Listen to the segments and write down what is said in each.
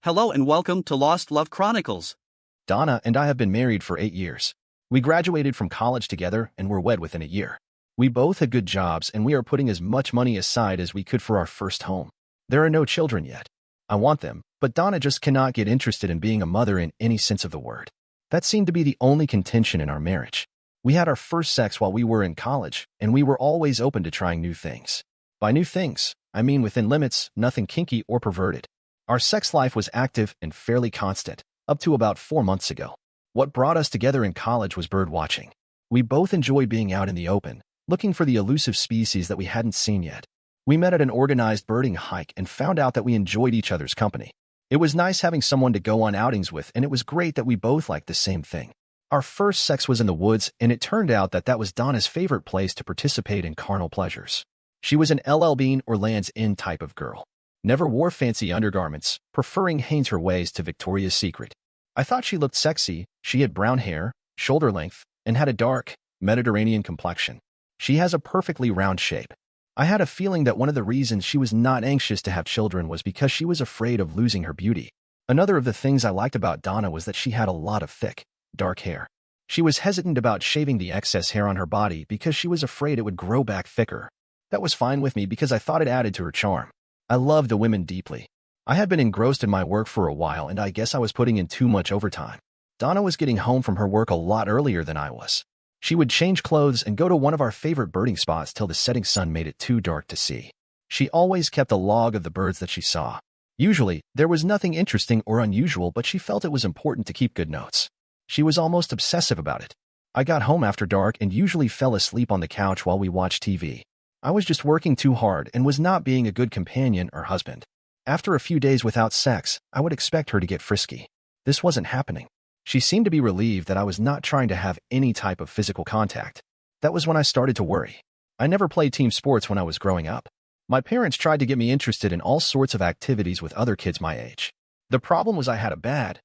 Hello and welcome to Lost Love Chronicles. Donna and I have been married for 8 years. We graduated from college together and were wed within a year. We both had good jobs and we are putting as much money aside as we could for our first home. There are no children yet. I want them, but Donna just cannot get interested in being a mother in any sense of the word. That seemed to be the only contention in our marriage. We had our first sex while we were in college, and we were always open to trying new things. By new things, I mean within limits, nothing kinky or perverted. Our sex life was active and fairly constant, up to about 4 months ago. What brought us together in college was bird watching. We both enjoy being out in the open, looking for the elusive species that we hadn't seen yet. We met at an organized birding hike and found out that we enjoyed each other's company. It was nice having someone to go on outings with, and it was great that we both liked the same thing. Our first sex was in the woods, and it turned out that that was Donna's favorite place to participate in carnal pleasures. She was an LL Bean or Land's End type of girl. Never wore fancy undergarments, preferring Hanes her ways to Victoria's Secret. I thought she looked sexy. She had brown hair, shoulder length, and had a dark, Mediterranean complexion. She has a perfectly round shape. I had a feeling that one of the reasons she was not anxious to have children was because she was afraid of losing her beauty. Another of the things I liked about Donna was that she had a lot of thick, dark hair. She was hesitant about shaving the excess hair on her body because she was afraid it would grow back thicker. That was fine with me because I thought it added to her charm. I loved the women deeply. I had been engrossed in my work for a while, and I guess I was putting in too much overtime. Donna was getting home from her work a lot earlier than I was. She would change clothes and go to one of our favorite birding spots till the setting sun made it too dark to see. She always kept a log of the birds that she saw. Usually, there was nothing interesting or unusual, but she felt it was important to keep good notes. She was almost obsessive about it. I got home after dark and usually fell asleep on the couch while we watched TV. I was just working too hard and was not being a good companion or husband. After a few days without sex, I would expect her to get frisky. This wasn't happening. She seemed to be relieved that I was not trying to have any type of physical contact. That was when I started to worry. I never played team sports when I was growing up. My parents tried to get me interested in all sorts of activities with other kids my age. The problem was I had a bad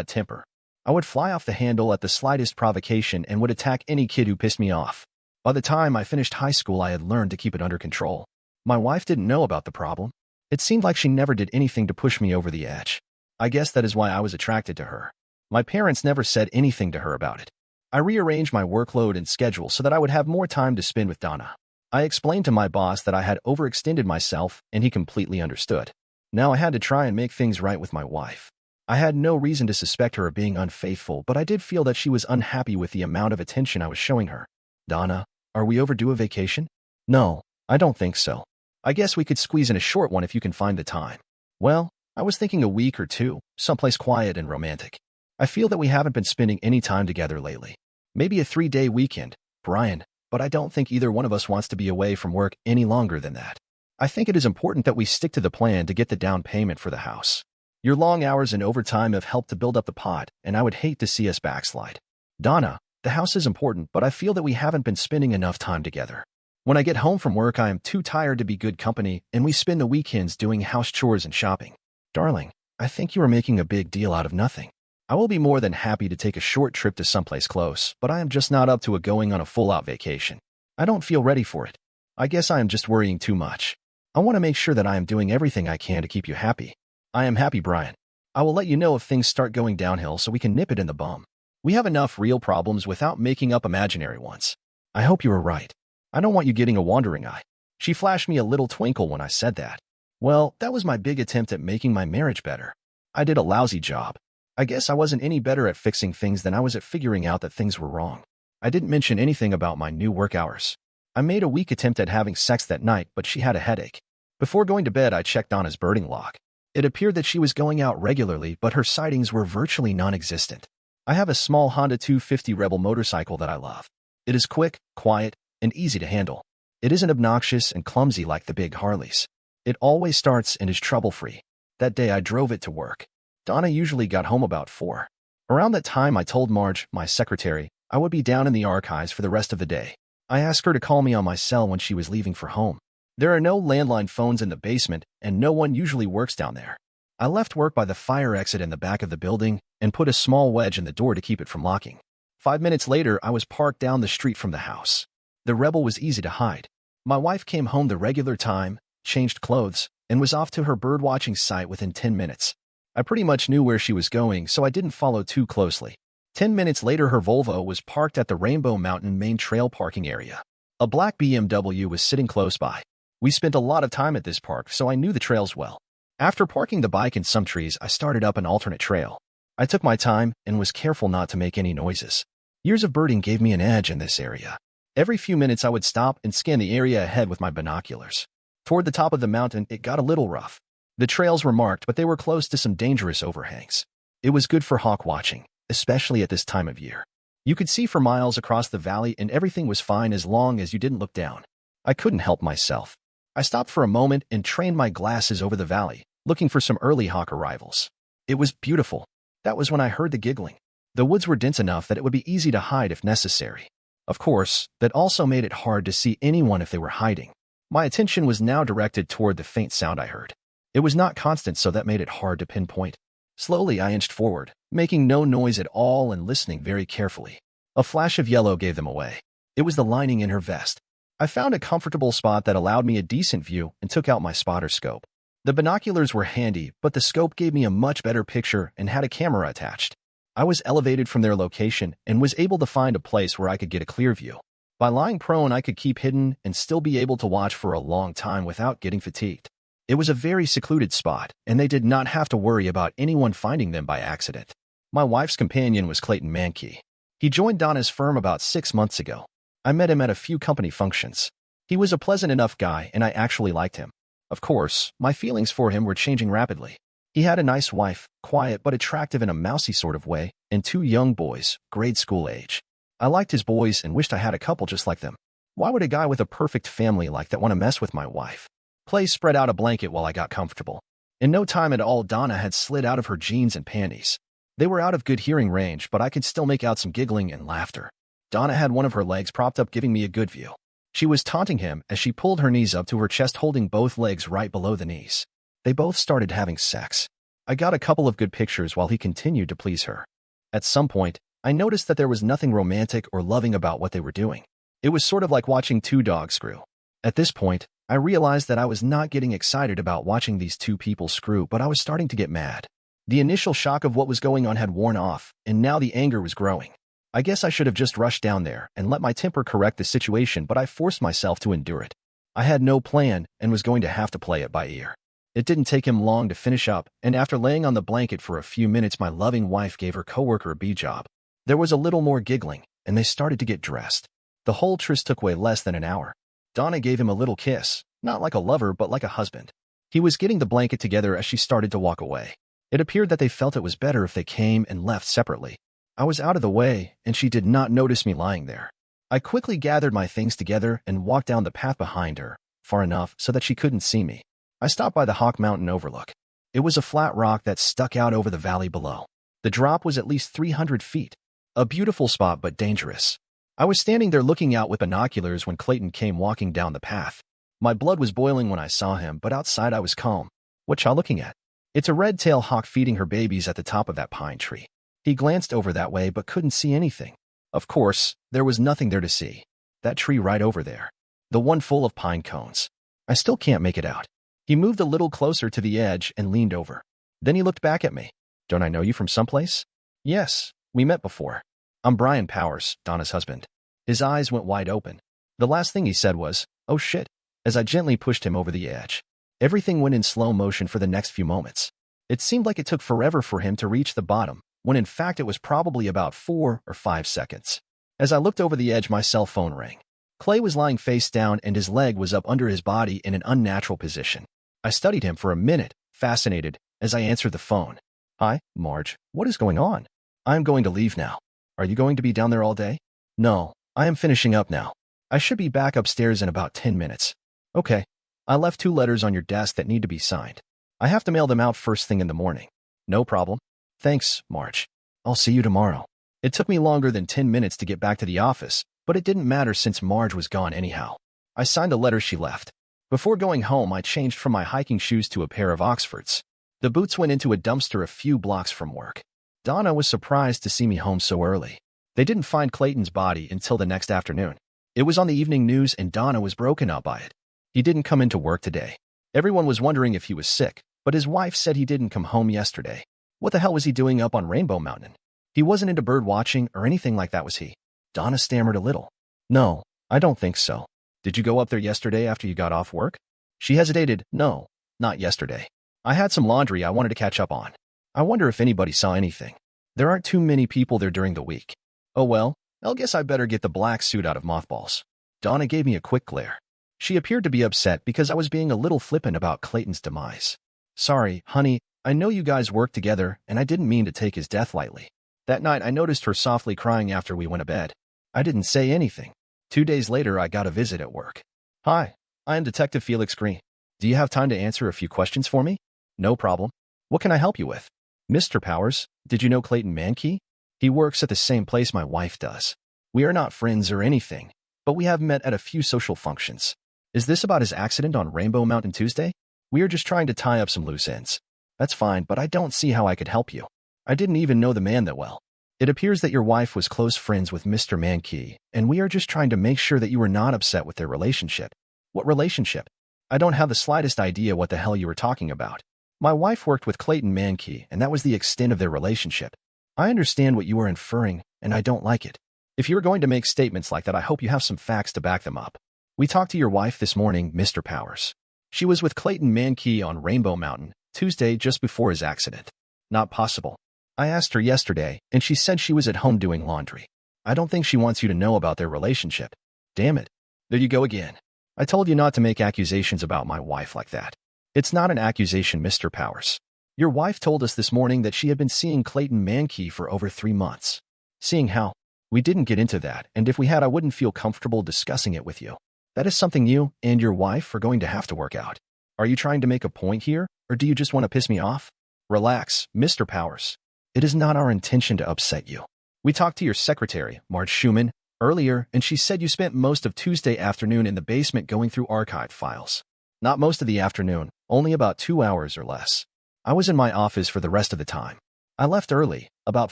temper. I would fly off the handle at the slightest provocation and would attack any kid who pissed me off. By the time I finished high school, I had learned to keep it under control. My wife didn't know about the problem. It seemed like she never did anything to push me over the edge. I guess that is why I was attracted to her. My parents never said anything to her about it. I rearranged my workload and schedule so that I would have more time to spend with Donna. I explained to my boss that I had overextended myself, and he completely understood. Now I had to try and make things right with my wife. I had no reason to suspect her of being unfaithful, but I did feel that she was unhappy with the amount of attention I was showing her. Donna, are we overdue a vacation? No, I don't think so. I guess we could squeeze in a short one if you can find the time. Well, I was thinking a week or two, someplace quiet and romantic. I feel that we haven't been spending any time together lately. Maybe a 3-day weekend, Brian, but I don't think either one of us wants to be away from work any longer than that. I think it is important that we stick to the plan to get the down payment for the house. Your long hours and overtime have helped to build up the pot, and I would hate to see us backslide. Donna, the house is important, but I feel that we haven't been spending enough time together. When I get home from work, I am too tired to be good company, and we spend the weekends doing house chores and shopping. Darling, I think you are making a big deal out of nothing. I will be more than happy to take a short trip to someplace close, but I am just not up to going on a full-out vacation. I don't feel ready for it. I guess I am just worrying too much. I want to make sure that I am doing everything I can to keep you happy. I am happy, Brian. I will let you know if things start going downhill so we can nip it in the bum. We have enough real problems without making up imaginary ones. I hope you are right. I don't want you getting a wandering eye. She flashed me a little twinkle when I said that. Well, that was my big attempt at making my marriage better. I did a lousy job. I guess I wasn't any better at fixing things than I was at figuring out that things were wrong. I didn't mention anything about my new work hours. I made a weak attempt at having sex that night, but she had a headache. Before going to bed, I checked Donna's birding log. It appeared that she was going out regularly, but her sightings were virtually non-existent. I have a small Honda 250 Rebel motorcycle that I love. It is quick, quiet, and easy to handle. It isn't obnoxious and clumsy like the big Harleys. It always starts and is trouble-free. That day I drove it to work. Donna usually got home about 4. Around that time I told Marge, my secretary, I would be down in the archives for the rest of the day. I asked her to call me on my cell when she was leaving for home. There are no landline phones in the basement, and no one usually works down there. I left work by the fire exit in the back of the building and put a small wedge in the door to keep it from locking. 5 minutes later, I was parked down the street from the house. The Rebel was easy to hide. My wife came home the regular time, changed clothes, and was off to her birdwatching site within 10 minutes. I pretty much knew where she was going, so I didn't follow too closely. 10 minutes later, her Volvo was parked at the Rainbow Mountain main trail parking area. A black BMW was sitting close by. We spent a lot of time at this park, so I knew the trails well. After parking the bike in some trees, I started up an alternate trail. I took my time and was careful not to make any noises. Years of birding gave me an edge in this area. Every few minutes I would stop and scan the area ahead with my binoculars. Toward the top of the mountain, it got a little rough. The trails were marked, but they were close to some dangerous overhangs. It was good for hawk watching, especially at this time of year. You could see for miles across the valley and everything was fine as long as you didn't look down. I couldn't help myself. I stopped for a moment and trained my glasses over the valley, looking for some early hawk arrivals. It was beautiful. That was when I heard the giggling. The woods were dense enough that it would be easy to hide if necessary. Of course, that also made it hard to see anyone if they were hiding. My attention was now directed toward the faint sound I heard. It was not constant, so that made it hard to pinpoint. Slowly, I inched forward, making no noise at all and listening very carefully. A flash of yellow gave them away. It was the lining in her vest. I found a comfortable spot that allowed me a decent view and took out my spotter scope. The binoculars were handy, but the scope gave me a much better picture and had a camera attached. I was elevated from their location and was able to find a place where I could get a clear view. By lying prone, I could keep hidden and still be able to watch for a long time without getting fatigued. It was a very secluded spot, and they did not have to worry about anyone finding them by accident. My wife's companion was Clayton Mankey. He joined Donna's firm about 6 months ago. I met him at a few company functions. He was a pleasant enough guy, and I actually liked him. Of course, my feelings for him were changing rapidly. He had a nice wife, quiet but attractive in a mousy sort of way, and 2 young boys, grade school age. I liked his boys and wished I had a couple just like them. Why would a guy with a perfect family like that want to mess with my wife? Clay spread out a blanket while I got comfortable. In no time at all, Donna had slid out of her jeans and panties. They were out of good hearing range, but I could still make out some giggling and laughter. Donna had one of her legs propped up, giving me a good view. She was taunting him as she pulled her knees up to her chest, holding both legs right below the knees. They both started having sex. I got a couple of good pictures while he continued to please her. At some point, I noticed that there was nothing romantic or loving about what they were doing. It was sort of like watching 2 dogs screw. At this point, I realized that I was not getting excited about watching these 2 people screw, but I was starting to get mad. The initial shock of what was going on had worn off, and now the anger was growing. I guess I should have just rushed down there and let my temper correct the situation, but I forced myself to endure it. I had no plan and was going to have to play it by ear. It didn't take him long to finish up, and after laying on the blanket for a few minutes, my loving wife gave her coworker a B-job. There was a little more giggling, and they started to get dressed. The whole tryst took way less than an hour. Donna gave him a little kiss, not like a lover but like a husband. He was getting the blanket together as she started to walk away. It appeared that they felt it was better if they came and left separately. I was out of the way, and she did not notice me lying there. I quickly gathered my things together and walked down the path behind her, far enough so that she couldn't see me. I stopped by the Hawk Mountain overlook. It was a flat rock that stuck out over the valley below. The drop was at least 300 feet. A beautiful spot, but dangerous. I was standing there looking out with binoculars when Clayton came walking down the path. My blood was boiling when I saw him, but outside I was calm. What y'all looking at? It's a red-tailed hawk feeding her babies at the top of that pine tree. He glanced over that way but couldn't see anything. Of course, there was nothing there to see. That tree right over there. The one full of pine cones. I still can't make it out. He moved a little closer to the edge and leaned over. Then he looked back at me. Don't I know you from someplace? Yes, we met before. I'm Brian Powers, Donna's husband. His eyes went wide open. The last thing he said was, "Oh shit," as I gently pushed him over the edge. Everything went in slow motion for the next few moments. It seemed like it took forever for him to reach the bottom, when in fact it was probably about 4 or 5 seconds. As I looked over the edge, my cell phone rang. Clay was lying face down and his leg was up under his body in an unnatural position. I studied him for a minute, fascinated, as I answered the phone. Hi, Marge, what is going on? I'm going to leave now. Are you going to be down there all day? No, I am finishing up now. I should be back upstairs in about 10 minutes. Okay. I left 2 letters on your desk that need to be signed. I have to mail them out first thing in the morning. No problem. Thanks, Marge. I'll see you tomorrow. It took me longer than 10 minutes to get back to the office, but it didn't matter since Marge was gone anyhow. I signed a letter she left. Before going home, I changed from my hiking shoes to a pair of Oxfords. The boots went into a dumpster a few blocks from work. Donna was surprised to see me home so early. They didn't find Clayton's body until the next afternoon. It was on the evening news and Donna was broken up by it. He didn't come into work today. Everyone was wondering if he was sick, but his wife said he didn't come home yesterday. What the hell was he doing up on Rainbow Mountain? He wasn't into bird watching or anything like that, was he? Donna stammered a little. No, I don't think so. Did you go up there yesterday after you got off work? She hesitated. No, not yesterday. I had some laundry I wanted to catch up on. I wonder if anybody saw anything. There aren't too many people there during the week. Oh well, I guess I better get the black suit out of mothballs. Donna gave me a quick glare. She appeared to be upset because I was being a little flippant about Clayton's demise. Sorry, honey, I know you guys work together and I didn't mean to take his death lightly. That night I noticed her softly crying after we went to bed. I didn't say anything. 2 days later I got a visit at work. Hi, I am Detective Felix Green. Do you have time to answer a few questions for me? No problem. What can I help you with? Mr. Powers, did you know Clayton Mankey? He works at the same place my wife does. We are not friends or anything, but we have met at a few social functions. Is this about his accident on Rainbow Mountain Tuesday? We are just trying to tie up some loose ends. That's fine, but I don't see how I could help you. I didn't even know the man that well. It appears that your wife was close friends with Mr. Mankey, and we are just trying to make sure that you were not upset with their relationship. What relationship? I don't have the slightest idea what the hell you were talking about. My wife worked with Clayton Mankey, and that was the extent of their relationship. I understand what you are inferring, and I don't like it. If you're going to make statements like that, I hope you have some facts to back them up. We talked to your wife this morning, Mr. Powers. She was with Clayton Mankey on Rainbow Mountain, Tuesday just before his accident. Not possible. I asked her yesterday, and she said she was at home doing laundry. I don't think she wants you to know about their relationship. Damn it. There you go again. I told you not to make accusations about my wife like that. It's not an accusation, Mr. Powers. Your wife told us this morning that she had been seeing Clayton Mankey for over 3 months. Seeing how? We didn't get into that, and if we had, I wouldn't feel comfortable discussing it with you. That is something you and your wife are going to have to work out. Are you trying to make a point here, or do you just want to piss me off? Relax, Mr. Powers. It is not our intention to upset you. We talked to your secretary, Marge Schumann, earlier, and she said you spent most of Tuesday afternoon in the basement going through archived files. Not most of the afternoon, only about 2 hours or less. I was in my office for the rest of the time. I left early, about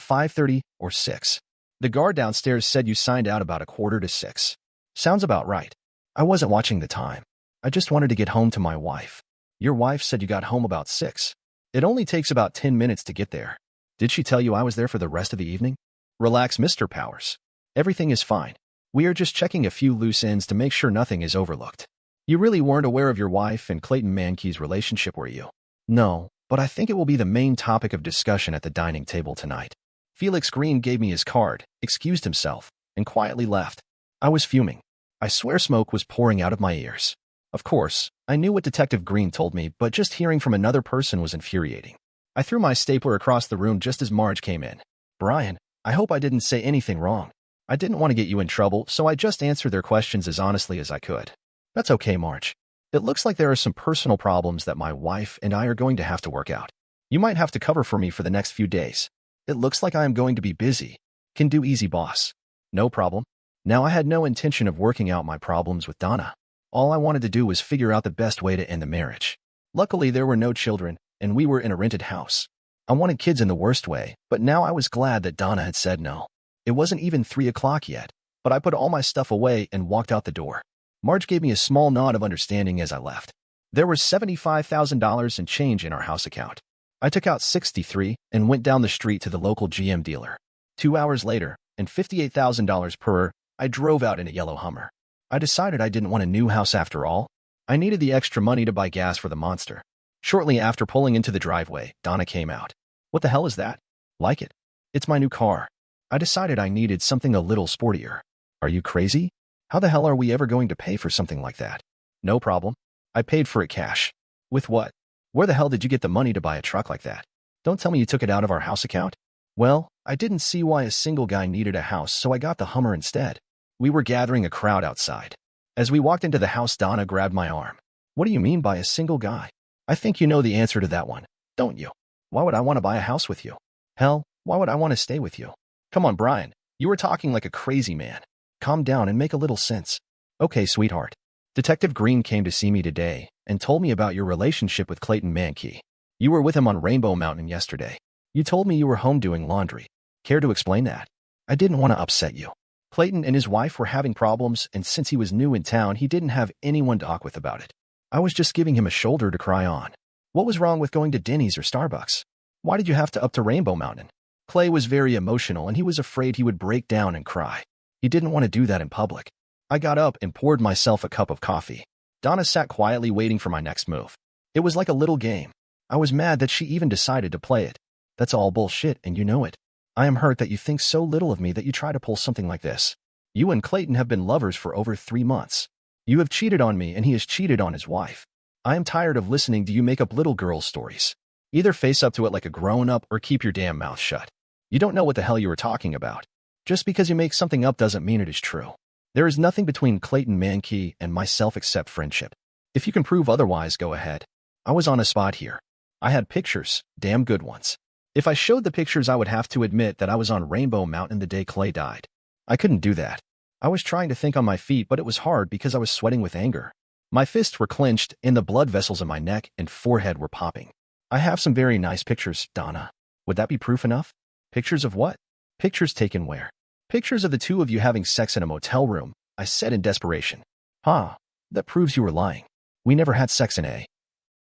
5:30 or 6. The guard downstairs said you signed out about 5:45. Sounds about right. I wasn't watching the time. I just wanted to get home to my wife. Your wife said you got home about 6. It only takes about 10 minutes to get there. Did she tell you I was there for the rest of the evening? Relax, Mr. Powers. Everything is fine. We are just checking a few loose ends to make sure nothing is overlooked. You really weren't aware of your wife and Clayton Mankey's relationship, were you? No, but I think it will be the main topic of discussion at the dining table tonight. Felix Green gave me his card, excused himself, and quietly left. I was fuming. I swear smoke was pouring out of my ears. Of course, I knew what Detective Green told me, but just hearing from another person was infuriating. I threw my stapler across the room just as Marge came in. Brian, I hope I didn't say anything wrong. I didn't want to get you in trouble, so I just answered their questions as honestly as I could. That's okay, Marge. It looks like there are some personal problems that my wife and I are going to have to work out. You might have to cover for me for the next few days. It looks like I am going to be busy. Can do easy, boss. No problem. Now, I had no intention of working out my problems with Donna. All I wanted to do was figure out the best way to end the marriage. Luckily, there were no children, and we were in a rented house. I wanted kids in the worst way, but now I was glad that Donna had said no. It wasn't even 3 o'clock yet, but I put all my stuff away and walked out the door. Marge gave me a small nod of understanding as I left. There was $75,000 in change in our house account. I took out 63 and went down the street to the local GM dealer. 2 hours later, and $58,000 per, I drove out in a yellow Hummer. I decided I didn't want a new house after all. I needed the extra money to buy gas for the Monster. Shortly after pulling into the driveway, Donna came out. What the hell is that? Like it? It's my new car. I decided I needed something a little sportier. Are you crazy? How the hell are we ever going to pay for something like that? No problem. I paid for it cash. With what? Where the hell did you get the money to buy a truck like that? Don't tell me you took it out of our house account. Well, I didn't see why a single guy needed a house, so I got the Hummer instead. We were gathering a crowd outside. As we walked into the house, Donna grabbed my arm. What do you mean by a single guy? I think you know the answer to that one, don't you? Why would I want to buy a house with you? Hell, why would I want to stay with you? Come on, Brian. You were talking like a crazy man. Calm down and make a little sense. Okay, sweetheart. Detective Green came to see me today and told me about your relationship with Clayton Mankey. You were with him on Rainbow Mountain yesterday. You told me you were home doing laundry. Care to explain that? I didn't want to upset you. Clayton and his wife were having problems, and since he was new in town, he didn't have anyone to talk with about it. I was just giving him a shoulder to cry on. What was wrong with going to Denny's or Starbucks? Why did you have to up to Rainbow Mountain? Clay was very emotional and he was afraid he would break down and cry. He didn't want to do that in public. I got up and poured myself a cup of coffee. Donna sat quietly waiting for my next move. It was like a little game. I was mad that she even decided to play it. That's all bullshit and you know it. I am hurt that you think so little of me that you try to pull something like this. You and Clayton have been lovers for over 3 months. You have cheated on me and he has cheated on his wife. I am tired of listening to you make up little girl stories. Either face up to it like a grown-up or keep your damn mouth shut. You don't know what the hell you were talking about. Just because you make something up doesn't mean it is true. There is nothing between Clayton Mankey and myself except friendship. If you can prove otherwise, go ahead. I was on a spot here. I had pictures, damn good ones. If I showed the pictures, I would have to admit that I was on Rainbow Mountain the day Clay died. I couldn't do that. I was trying to think on my feet, but it was hard because I was sweating with anger. My fists were clenched and the blood vessels in my neck and forehead were popping. I have some very nice pictures, Donna. Would that be proof enough? Pictures of what? Pictures taken where? Pictures of the two of you having sex in a motel room, I said in desperation. That proves you were lying. We never had sex in a...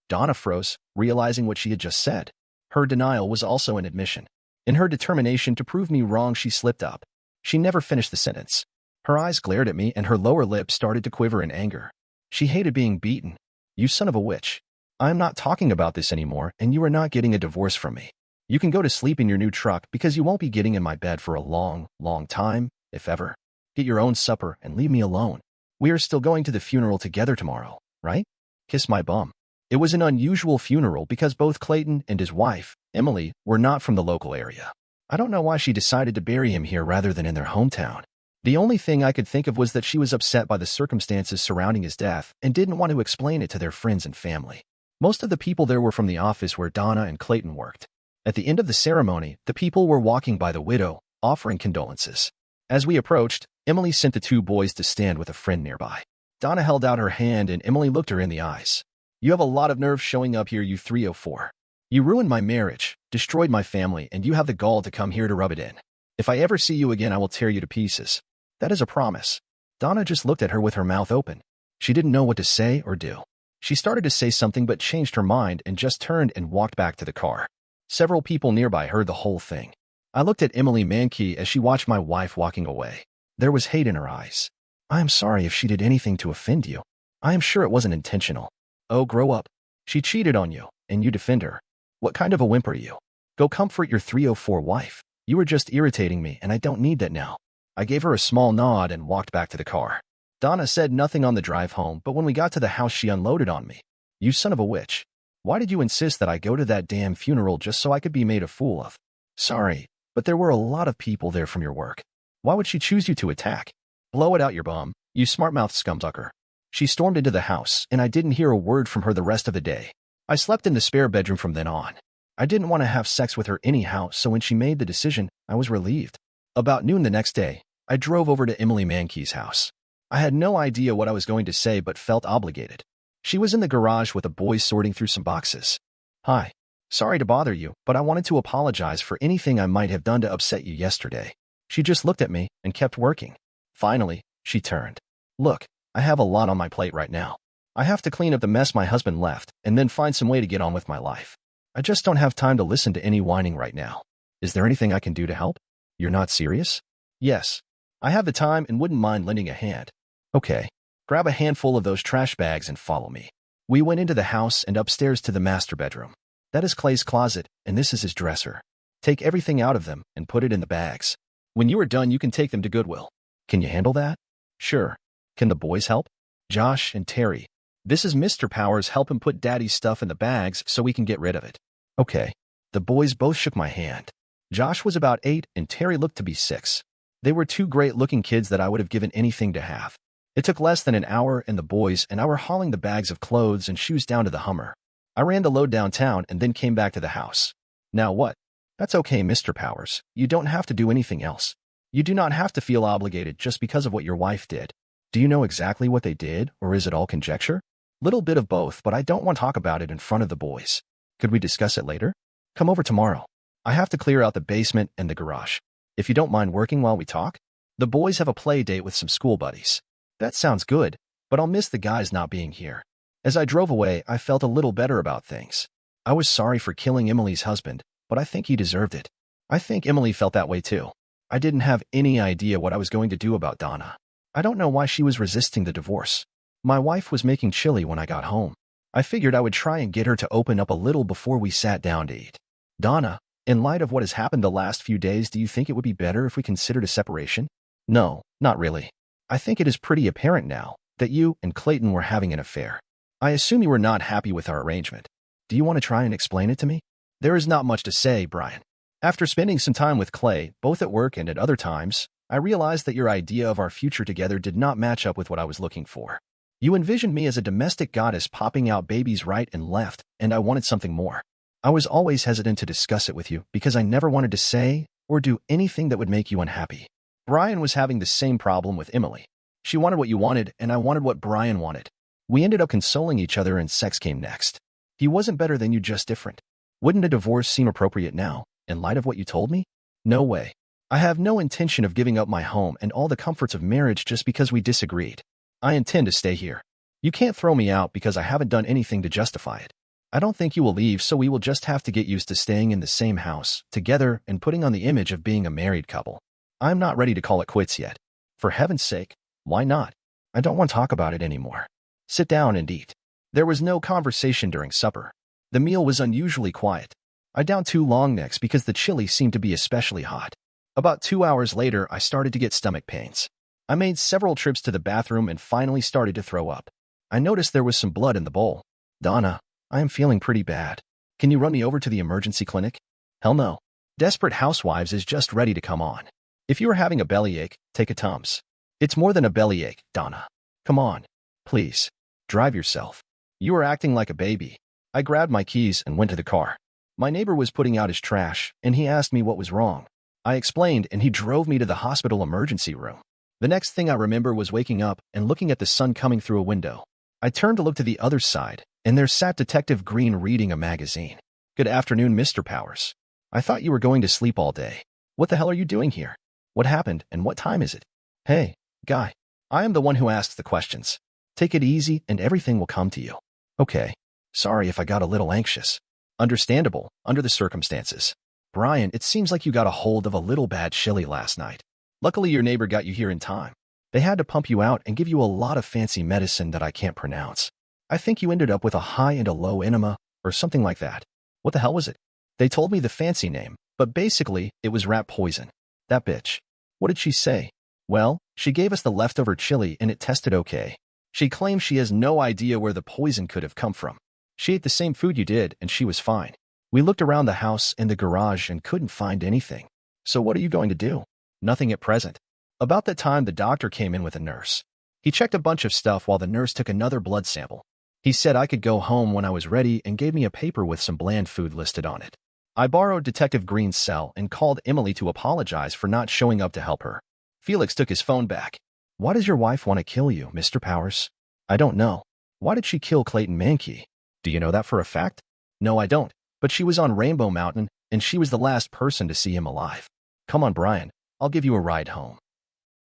Donna froze, realizing what she had just said. Her denial was also an admission. In her determination to prove me wrong, she slipped up. She never finished the sentence. Her eyes glared at me and her lower lip started to quiver in anger. She hated being beaten. You son of a witch. I am not talking about this anymore and you are not getting a divorce from me. You can go to sleep in your new truck because you won't be getting in my bed for a long, long time, if ever. Get your own supper and leave me alone. We are still going to the funeral together tomorrow, right? Kiss my bum. It was an unusual funeral because both Clayton and his wife, Emily, were not from the local area. I don't know why she decided to bury him here rather than in their hometown. The only thing I could think of was that she was upset by the circumstances surrounding his death and didn't want to explain it to their friends and family. Most of the people there were from the office where Donna and Clayton worked. At the end of the ceremony, the people were walking by the widow, offering condolences. As we approached, Emily sent the two boys to stand with a friend nearby. Donna held out her hand and Emily looked her in the eyes. You have a lot of nerve showing up here, you 304. You ruined my marriage, destroyed my family, and you have the gall to come here to rub it in. If I ever see you again, I will tear you to pieces. That is a promise. Donna just looked at her with her mouth open. She didn't know what to say or do. She started to say something but changed her mind and just turned and walked back to the car. Several people nearby heard the whole thing. I looked at Emily Mankey as she watched my wife walking away. There was hate in her eyes. I am sorry if she did anything to offend you. I am sure it wasn't intentional. Oh, grow up. She cheated on you, and you defend her. What kind of a wimp are you? Go comfort your 304 wife. You were just irritating me, and I don't need that now. I gave her a small nod and walked back to the car. Donna said nothing on the drive home, but when we got to the house, she unloaded on me. You son of a witch. Why did you insist that I go to that damn funeral just so I could be made a fool of? Sorry, but there were a lot of people there from your work. Why would she choose you to attack? Blow it out your bum, you smart-mouthed scumsucker. She stormed into the house, and I didn't hear a word from her the rest of the day. I slept in the spare bedroom from then on. I didn't want to have sex with her anyhow, so when she made the decision, I was relieved. About noon the next day, I drove over to Emily Mankey's house. I had no idea what I was going to say but felt obligated. She was in the garage with the boys sorting through some boxes. Hi. Sorry to bother you, but I wanted to apologize for anything I might have done to upset you yesterday. She just looked at me and kept working. Finally, she turned. Look, I have a lot on my plate right now. I have to clean up the mess my husband left and then find some way to get on with my life. I just don't have time to listen to any whining right now. Is there anything I can do to help? You're not serious? Yes. I have the time and wouldn't mind lending a hand. Okay. Grab a handful of those trash bags and follow me. We went into the house and upstairs to the master bedroom. That is Clay's closet, and this is his dresser. Take everything out of them and put it in the bags. When you are done, you can take them to Goodwill. Can you handle that? Sure. Can the boys help? Josh and Terry. This is Mr. Powers. Help him put Daddy's stuff in the bags so we can get rid of it. Okay. The boys both shook my hand. Josh was about 8 and Terry looked to be 6. They were two great-looking kids that I would have given anything to have. It took less than an hour, and the boys and I were hauling the bags of clothes and shoes down to the Hummer. I ran the load downtown and then came back to the house. Now what? That's okay, Mr. Powers. You don't have to do anything else. You do not have to feel obligated just because of what your wife did. Do you know exactly what they did, or is it all conjecture? Little bit of both, but I don't want to talk about it in front of the boys. Could we discuss it later? Come over tomorrow. I have to clear out the basement and the garage. If you don't mind working while we talk? The boys have a play date with some school buddies. That sounds good, but I'll miss the guys not being here. As I drove away, I felt a little better about things. I was sorry for killing Emily's husband, but I think he deserved it. I think Emily felt that way too. I didn't have any idea what I was going to do about Donna. I don't know why she was resisting the divorce. My wife was making chili when I got home. I figured I would try and get her to open up a little before we sat down to eat. Donna, in light of what has happened the last few days, do you think it would be better if we considered a separation? No, not really. I think it is pretty apparent now that you and Clayton were having an affair. I assume you were not happy with our arrangement. Do you want to try and explain it to me? There is not much to say, Brian. After spending some time with Clay, both at work and at other times, I realized that your idea of our future together did not match up with what I was looking for. You envisioned me as a domestic goddess popping out babies right and left, and I wanted something more. I was always hesitant to discuss it with you because I never wanted to say or do anything that would make you unhappy. Brian was having the same problem with Emily. She wanted what you wanted, and I wanted what Brian wanted. We ended up consoling each other, and sex came next. He wasn't better than you, just different. Wouldn't a divorce seem appropriate now, in light of what you told me? No way. I have no intention of giving up my home and all the comforts of marriage just because we disagreed. I intend to stay here. You can't throw me out because I haven't done anything to justify it. I don't think you will leave, so we will just have to get used to staying in the same house, together, and putting on the image of being a married couple. I'm not ready to call it quits yet. For heaven's sake, why not? I don't want to talk about it anymore. Sit down and eat. There was no conversation during supper. The meal was unusually quiet. I downed 2 long necks because the chili seemed to be especially hot. About 2 hours later, I started to get stomach pains. I made several trips to the bathroom and finally started to throw up. I noticed there was some blood in the bowl. Donna, I am feeling pretty bad. Can you run me over to the emergency clinic? Hell no. Desperate Housewives is just ready to come on. If you are having a bellyache, take a Tums. It's more than a bellyache, Donna. Come on. Please. Drive yourself. You are acting like a baby. I grabbed my keys and went to the car. My neighbor was putting out his trash, and he asked me what was wrong. I explained, and he drove me to the hospital emergency room. The next thing I remember was waking up and looking at the sun coming through a window. I turned to look to the other side, and there sat Detective Green reading a magazine. Good afternoon, Mr. Powers. I thought you were going to sleep all day. What the hell are you doing here? What happened, and what time is it? Hey, guy. I am the one who asks the questions. Take it easy, and everything will come to you. Okay. Sorry if I got a little anxious. Understandable, under the circumstances. Brian, it seems like you got a hold of a little bad chili last night. Luckily, your neighbor got you here in time. They had to pump you out and give you a lot of fancy medicine that I can't pronounce. I think you ended up with a high and a low enema, or something like that. What the hell was it? They told me the fancy name, but basically, it was rat poison. That bitch. What did she say? Well, she gave us the leftover chili and it tested okay. She claims she has no idea where the poison could have come from. She ate the same food you did and she was fine. We looked around the house and the garage and couldn't find anything. So what are you going to do? Nothing at present. About that time, the doctor came in with a nurse. He checked a bunch of stuff while the nurse took another blood sample. He said I could go home when I was ready and gave me a paper with some bland food listed on it. I borrowed Detective Green's cell and called Emily to apologize for not showing up to help her. Felix took his phone back. Why does your wife want to kill you, Mr. Powers? I don't know. Why did she kill Clayton Mankey? Do you know that for a fact? No, I don't. But she was on Rainbow Mountain, and she was the last person to see him alive. Come on, Brian. I'll give you a ride home.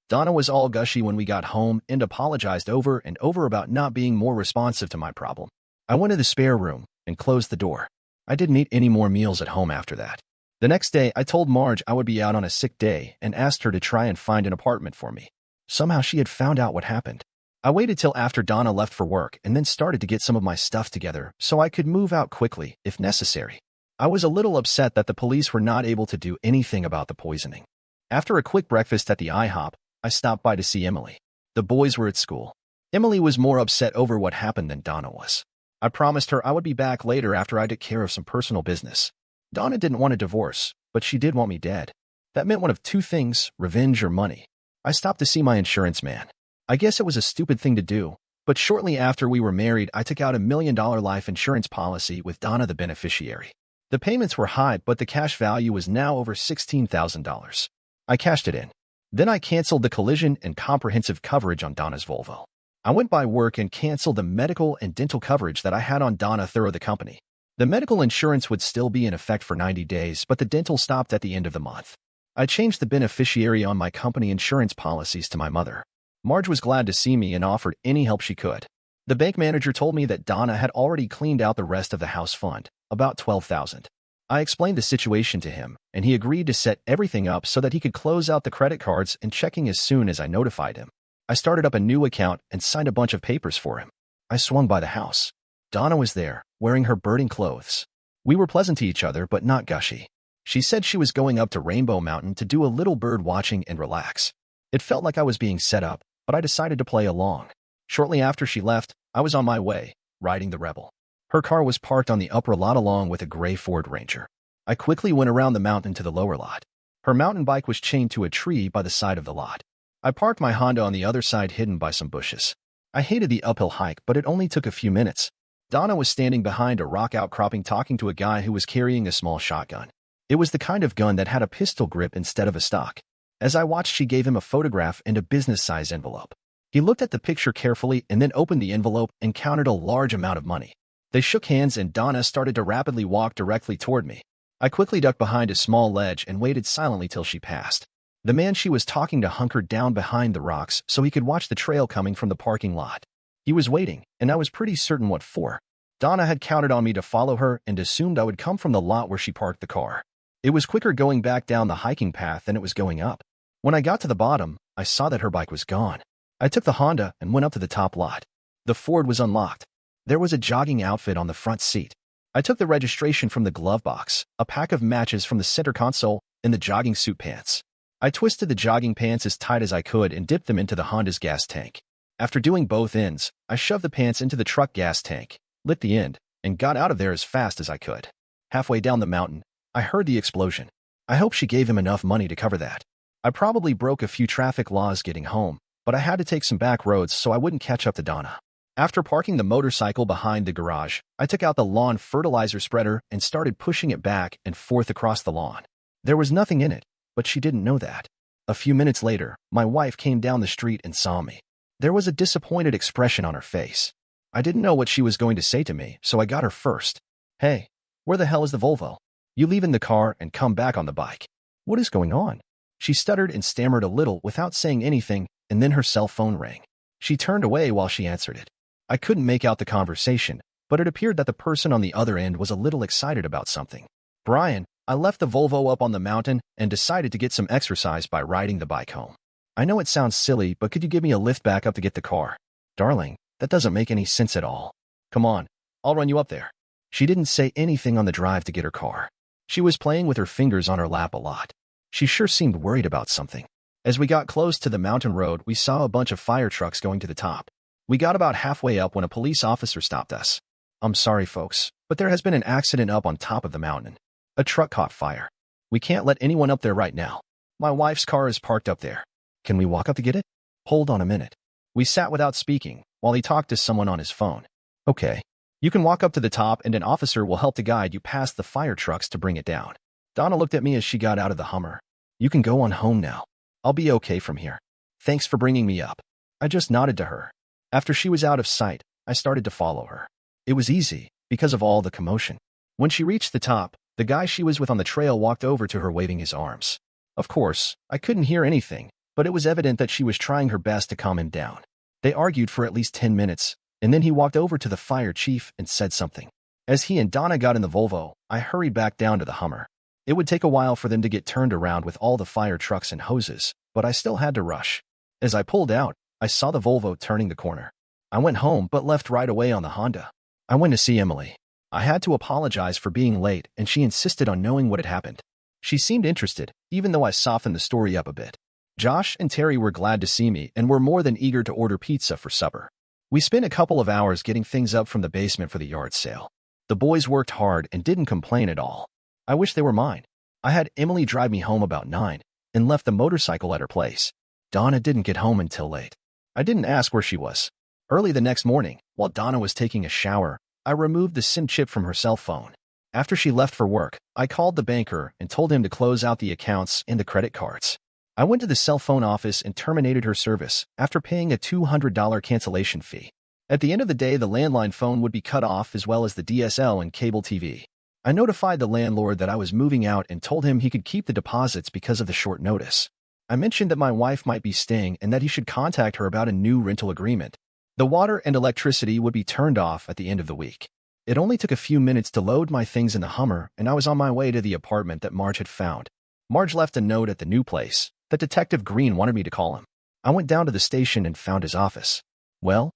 Donna was all gushy when we got home and apologized over and over about not being more responsive to my problem. I went to the spare room and closed the door. I didn't eat any more meals at home after that. The next day, I told Marge I would be out on a sick day and asked her to try and find an apartment for me. Somehow she had found out what happened. I waited till after Donna left for work and then started to get some of my stuff together so I could move out quickly if necessary. I was a little upset that the police were not able to do anything about the poisoning. After a quick breakfast at the IHOP, I stopped by to see Emily. The boys were at school. Emily was more upset over what happened than Donna was. I promised her I would be back later after I took care of some personal business. Donna didn't want a divorce, but she did want me dead. That meant one of 2 things, revenge or money. I stopped to see my insurance man. I guess it was a stupid thing to do, but shortly after we were married, I took out a $1 million life insurance policy with Donna the beneficiary. The payments were high, but the cash value was now over $16,000. I cashed it in. Then I canceled the collision and comprehensive coverage on Donna's Volvo. I went by work and canceled the medical and dental coverage that I had on Donna through the company. The medical insurance would still be in effect for 90 days, but the dental stopped at the end of the month. I changed the beneficiary on my company insurance policies to my mother. Marge was glad to see me and offered any help she could. The bank manager told me that Donna had already cleaned out the rest of the house fund, about $12,000. I explained the situation to him, and he agreed to set everything up so that he could close out the credit cards and checking as soon as I notified him. I started up a new account and signed a bunch of papers for him. I swung by the house. Donna was there, wearing her birding clothes. We were pleasant to each other, but not gushy. She said she was going up to Rainbow Mountain to do a little bird watching and relax. It felt like I was being set up, but I decided to play along. Shortly after she left, I was on my way, riding the Rebel. Her car was parked on the upper lot along with a gray Ford Ranger. I quickly went around the mountain to the lower lot. Her mountain bike was chained to a tree by the side of the lot. I parked my Honda on the other side hidden by some bushes. I hated the uphill hike, but it only took a few minutes. Donna was standing behind a rock outcropping talking to a guy who was carrying a small shotgun. It was the kind of gun that had a pistol grip instead of a stock. As I watched, she gave him a photograph and a business-size envelope. He looked at the picture carefully and then opened the envelope and counted a large amount of money. They shook hands and Donna started to rapidly walk directly toward me. I quickly ducked behind a small ledge and waited silently till she passed. The man she was talking to hunkered down behind the rocks so he could watch the trail coming from the parking lot. He was waiting, and I was pretty certain what for. Donna had counted on me to follow her and assumed I would come from the lot where she parked the car. It was quicker going back down the hiking path than it was going up. When I got to the bottom, I saw that her bike was gone. I took the Honda and went up to the top lot. The Ford was unlocked. There was a jogging outfit on the front seat. I took the registration from the glove box, a pack of matches from the center console, and the jogging suit pants. I twisted the jogging pants as tight as I could and dipped them into the Honda's gas tank. After doing both ends, I shoved the pants into the truck gas tank, lit the end, and got out of there as fast as I could. Halfway down the mountain, I heard the explosion. I hope she gave him enough money to cover that. I probably broke a few traffic laws getting home, but I had to take some back roads so I wouldn't catch up to Donna. After parking the motorcycle behind the garage, I took out the lawn fertilizer spreader and started pushing it back and forth across the lawn. There was nothing in it, but she didn't know that. A few minutes later, my wife came down the street and saw me. There was a disappointed expression on her face. I didn't know what she was going to say to me, so I got her first. "Hey, where the hell is the Volvo? You leave in the car and come back on the bike. What is going on?" She stuttered and stammered a little without saying anything, and then her cell phone rang. She turned away while she answered it. I couldn't make out the conversation, but it appeared that the person on the other end was a little excited about something. "Brian, I left the Volvo up on the mountain and decided to get some exercise by riding the bike home. I know it sounds silly, but could you give me a lift back up to get the car?" "Darling, that doesn't make any sense at all. Come on, I'll run you up there." She didn't say anything on the drive to get her car. She was playing with her fingers on her lap a lot. She sure seemed worried about something. As we got close to the mountain road, we saw a bunch of fire trucks going to the top. We got about halfway up when a police officer stopped us. "I'm sorry, folks, but there has been an accident up on top of the mountain. A truck caught fire. We can't let anyone up there right now. My wife's car is parked up there. Can we walk up to get it?" "Hold on a minute." We sat without speaking while he talked to someone on his phone. "Okay. You can walk up to the top and an officer will help to guide you past the fire trucks to bring it down." Donna looked at me as she got out of the Hummer. "You can go on home now. I'll be okay from here. Thanks for bringing me up." I just nodded to her. After she was out of sight, I started to follow her. It was easy, because of all the commotion. When she reached the top, the guy she was with on the trail walked over to her waving his arms. Of course, I couldn't hear anything, but it was evident that she was trying her best to calm him down. They argued for at least 10 minutes, and then he walked over to the fire chief and said something. As he and Donna got in the Volvo, I hurried back down to the Hummer. It would take a while for them to get turned around with all the fire trucks and hoses, but I still had to rush. As I pulled out, I saw the Volvo turning the corner. I went home but left right away on the Honda. I went to see Emily. I had to apologize for being late, and she insisted on knowing what had happened. She seemed interested, even though I softened the story up a bit. Josh and Terry were glad to see me and were more than eager to order pizza for supper. We spent a couple of hours getting things up from the basement for the yard sale. The boys worked hard and didn't complain at all. I wish they were mine. I had Emily drive me home about 9 and left the motorcycle at her place. Donna didn't get home until late. I didn't ask where she was. Early the next morning, while Donna was taking a shower, I removed the SIM chip from her cell phone. After she left for work, I called the banker and told him to close out the accounts and the credit cards. I went to the cell phone office and terminated her service after paying a $200 cancellation fee. At the end of the day, the landline phone would be cut off as well as the DSL and cable TV. I notified the landlord that I was moving out and told him he could keep the deposits because of the short notice. I mentioned that my wife might be staying and that he should contact her about a new rental agreement. The water and electricity would be turned off at the end of the week. It only took a few minutes to load my things in the Hummer, and I was on my way to the apartment that Marge had found. Marge left a note at the new place that Detective Green wanted me to call him. I went down to the station and found his office. Well,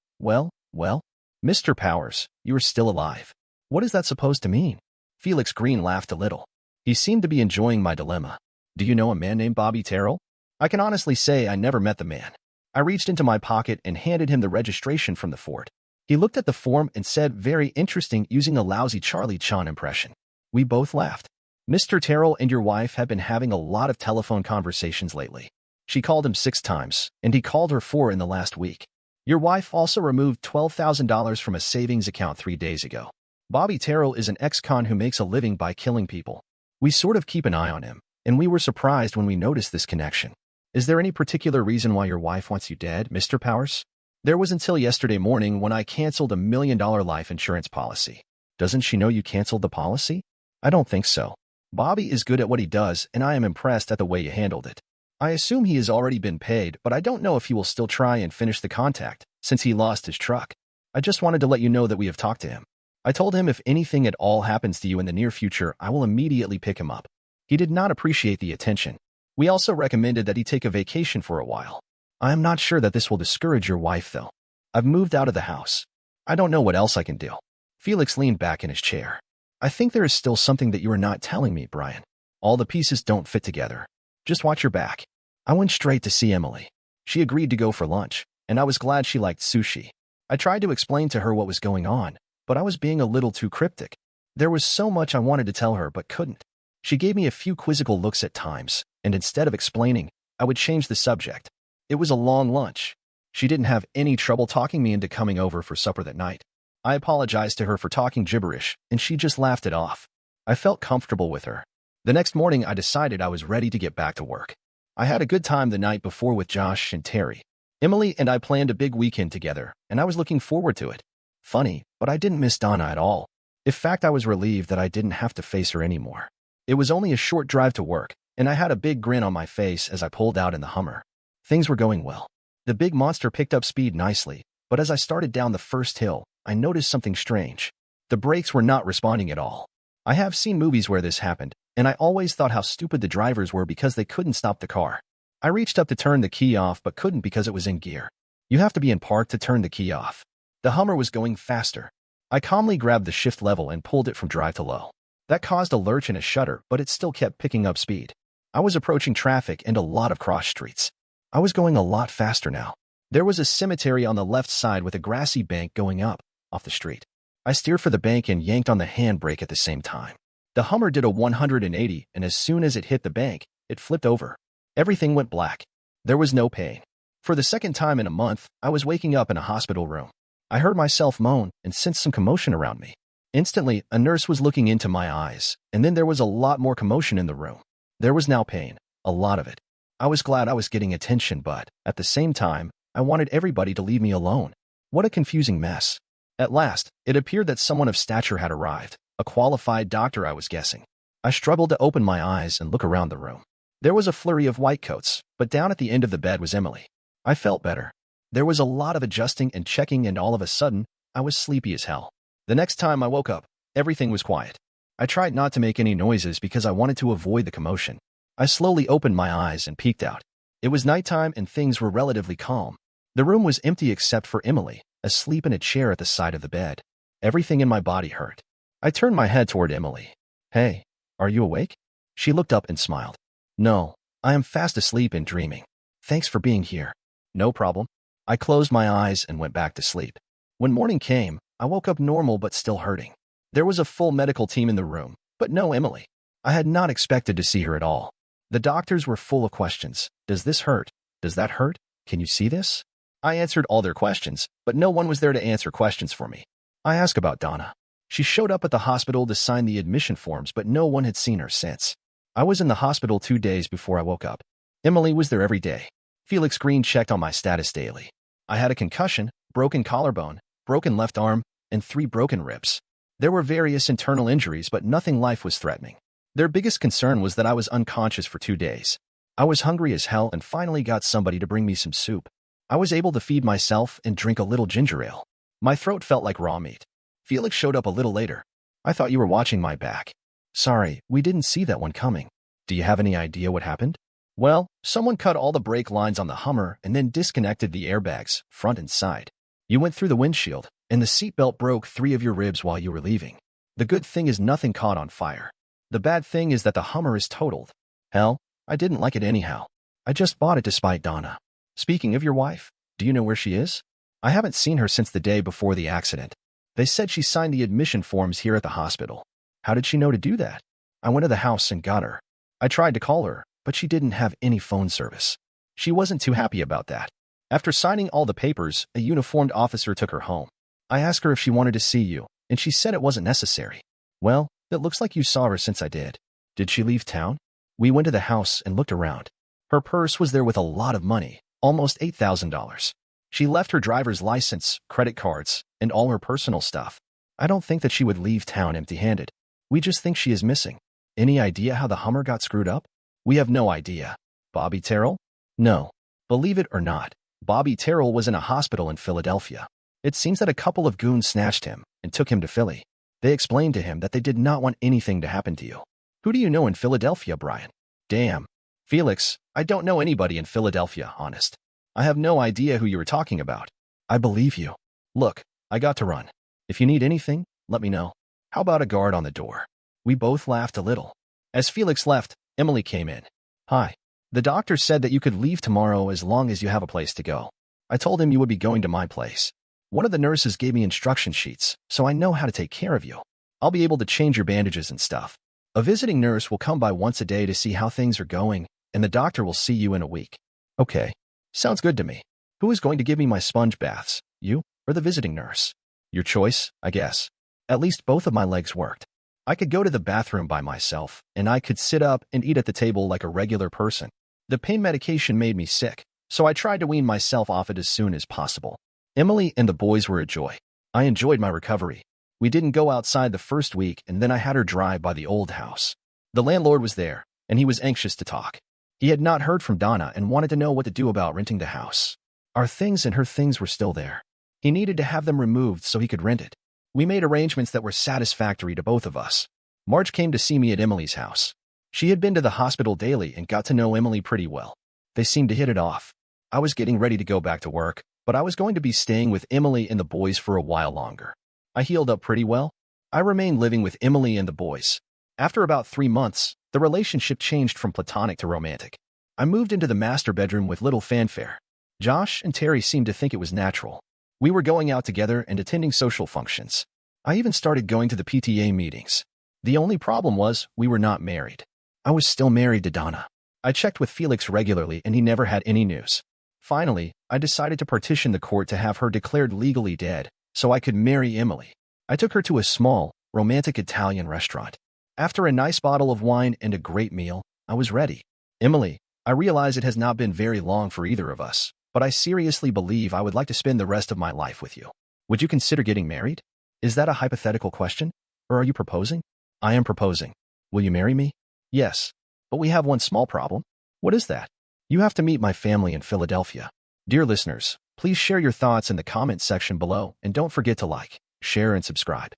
Mr. Powers, you are still alive. What is that supposed to mean? Felix Green laughed a little. He seemed to be enjoying my dilemma. Do you know a man named Bobby Terrell? I can honestly say I never met the man. I reached into my pocket and handed him the registration from the fort. He looked at the form and said, very interesting, using a lousy Charlie Chan impression. We both laughed. Mr. Terrell and your wife have been having a lot of telephone conversations lately. She called him 6 times, and he called her 4 in the last week. Your wife also removed $12,000 from a savings account 3 days ago. Bobby Terrell is an ex-con who makes a living by killing people. We sort of keep an eye on him, and we were surprised when we noticed this connection. Is there any particular reason why your wife wants you dead, Mr. Powers? There was until yesterday morning when I canceled a $1 million life insurance policy. Doesn't she know you canceled the policy? I don't think so. Bobby is good at what he does, and I am impressed at the way you handled it. I assume he has already been paid, but I don't know if he will still try and finish the contact, since he lost his truck. I just wanted to let you know that we have talked to him. I told him if anything at all happens to you in the near future, I will immediately pick him up. He did not appreciate the attention. We also recommended that he take a vacation for a while. I am not sure that this will discourage your wife, though. I've moved out of the house. I don't know what else I can do. Felix leaned back in his chair. I think there is still something that you are not telling me, Brian. All the pieces don't fit together. Just watch your back. I went straight to see Emily. She agreed to go for lunch, and I was glad she liked sushi. I tried to explain to her what was going on, but I was being a little too cryptic. There was so much I wanted to tell her but couldn't. She gave me a few quizzical looks at times, and instead of explaining, I would change the subject. It was a long lunch. She didn't have any trouble talking me into coming over for supper that night. I apologized to her for talking gibberish, and she just laughed it off. I felt comfortable with her. The next morning, I decided I was ready to get back to work. I had a good time the night before with Josh and Terry. Emily and I planned a big weekend together, and I was looking forward to it. Funny, but I didn't miss Donna at all. In fact, I was relieved that I didn't have to face her anymore. It was only a short drive to work, and I had a big grin on my face as I pulled out in the Hummer. Things were going well. The big monster picked up speed nicely, but as I started down the first hill, I noticed something strange. The brakes were not responding at all. I have seen movies where this happened, and I always thought how stupid the drivers were because they couldn't stop the car. I reached up to turn the key off but couldn't because it was in gear. You have to be in park to turn the key off. The Hummer was going faster. I calmly grabbed the shift level and pulled it from drive to low. That caused a lurch and a shudder, but it still kept picking up speed. I was approaching traffic and a lot of cross streets. I was going a lot faster now. There was a cemetery on the left side with a grassy bank going up, off the street. I steered for the bank and yanked on the handbrake at the same time. The Hummer did a 180, and as soon as it hit the bank, it flipped over. Everything went black. There was no pain. For the second time in a month, I was waking up in a hospital room. I heard myself moan and sensed some commotion around me. Instantly, a nurse was looking into my eyes, and then there was a lot more commotion in the room. There was now pain, a lot of it. I was glad I was getting attention, but, at the same time, I wanted everybody to leave me alone. What a confusing mess. At last, it appeared that someone of stature had arrived, a qualified doctor, I was guessing. I struggled to open my eyes and look around the room. There was a flurry of white coats, but down at the end of the bed was Emily. I felt better. There was a lot of adjusting and checking, and all of a sudden, I was sleepy as hell. The next time I woke up, everything was quiet. I tried not to make any noises because I wanted to avoid the commotion. I slowly opened my eyes and peeked out. It was nighttime and things were relatively calm. The room was empty except for Emily, asleep in a chair at the side of the bed. Everything in my body hurt. I turned my head toward Emily. Hey, are you awake? She looked up and smiled. No, I am fast asleep and dreaming. Thanks for being here. No problem. I closed my eyes and went back to sleep. When morning came, I woke up normal but still hurting. There was a full medical team in the room, but no Emily. I had not expected to see her at all. The doctors were full of questions. Does this hurt? Does that hurt? Can you see this? I answered all their questions, but no one was there to answer questions for me. I asked about Donna. She showed up at the hospital to sign the admission forms, but no one had seen her since. I was in the hospital 2 days before I woke up. Emily was there every day. Felix Green checked on my status daily. I had a concussion, broken collarbone, broken left arm, and 3 broken ribs. There were various internal injuries, but nothing life was threatening. Their biggest concern was that I was unconscious for 2 days. I was hungry as hell and finally got somebody to bring me some soup. I was able to feed myself and drink a little ginger ale. My throat felt like raw meat. Felix showed up a little later. I thought you were watching my back. Sorry, we didn't see that one coming. Do you have any idea what happened? Well, someone cut all the brake lines on the Hummer and then disconnected the airbags, front and side. You went through the windshield, and the seatbelt broke 3 of your ribs while you were leaving. The good thing is nothing caught on fire. The bad thing is that the Hummer is totaled. Hell, I didn't like it anyhow. I just bought it to spite Donna. Speaking of your wife, do you know where she is? I haven't seen her since the day before the accident. They said she signed the admission forms here at the hospital. How did she know to do that? I went to the house and got her. I tried to call her, but she didn't have any phone service. She wasn't too happy about that. After signing all the papers, a uniformed officer took her home. I asked her if she wanted to see you, and she said it wasn't necessary. Well, it looks like you saw her since I did. Did she leave town? We went to the house and looked around. Her purse was there with a lot of money, almost $8,000. She left her driver's license, credit cards, and all her personal stuff. I don't think that she would leave town empty-handed. We just think she is missing. Any idea how the Hummer got screwed up? We have no idea. Bobby Terrell? No. Believe it or not, Bobby Terrell was in a hospital in Philadelphia. It seems that a couple of goons snatched him and took him to Philly. They explained to him that they did not want anything to happen to you. Who do you know in Philadelphia, Brian? Damn. Felix, I don't know anybody in Philadelphia, honest. I have no idea who you were talking about. I believe you. Look, I got to run. If you need anything, let me know. How about a guard on the door? We both laughed a little. As Felix left, Emily came in. Hi. The doctor said that you could leave tomorrow as long as you have a place to go. I told him you would be going to my place. One of the nurses gave me instruction sheets, so I know how to take care of you. I'll be able to change your bandages and stuff. A visiting nurse will come by once a day to see how things are going, and the doctor will see you in a week. Okay. Sounds good to me. Who is going to give me my sponge baths, you or the visiting nurse? Your choice, I guess. At least both of my legs worked. I could go to the bathroom by myself, and I could sit up and eat at the table like a regular person. The pain medication made me sick, so I tried to wean myself off it as soon as possible. Emily and the boys were a joy. I enjoyed my recovery. We didn't go outside the first week, and then I had her drive by the old house. The landlord was there, and he was anxious to talk. He had not heard from Donna and wanted to know what to do about renting the house. Our things and her things were still there. He needed to have them removed so he could rent it. We made arrangements that were satisfactory to both of us. Marge came to see me at Emily's house. She had been to the hospital daily and got to know Emily pretty well. They seemed to hit it off. I was getting ready to go back to work, but I was going to be staying with Emily and the boys for a while longer. I healed up pretty well. I remained living with Emily and the boys. After about 3 months, the relationship changed from platonic to romantic. I moved into the master bedroom with little fanfare. Josh and Terry seemed to think it was natural. We were going out together and attending social functions. I even started going to the PTA meetings. The only problem was we were not married. I was still married to Donna. I checked with Felix regularly and he never had any news. Finally, I decided to petition the court to have her declared legally dead so I could marry Emily. I took her to a small, romantic Italian restaurant. After a nice bottle of wine and a great meal, I was ready. Emily, I realize it has not been very long for either of us, but I seriously believe I would like to spend the rest of my life with you. Would you consider getting married? Is that a hypothetical question? Or are you proposing? I am proposing. Will you marry me? Yes. But we have one small problem. What is that? You have to meet my family in Philadelphia. Dear listeners, please share your thoughts in the comment section below and don't forget to like, share, and subscribe.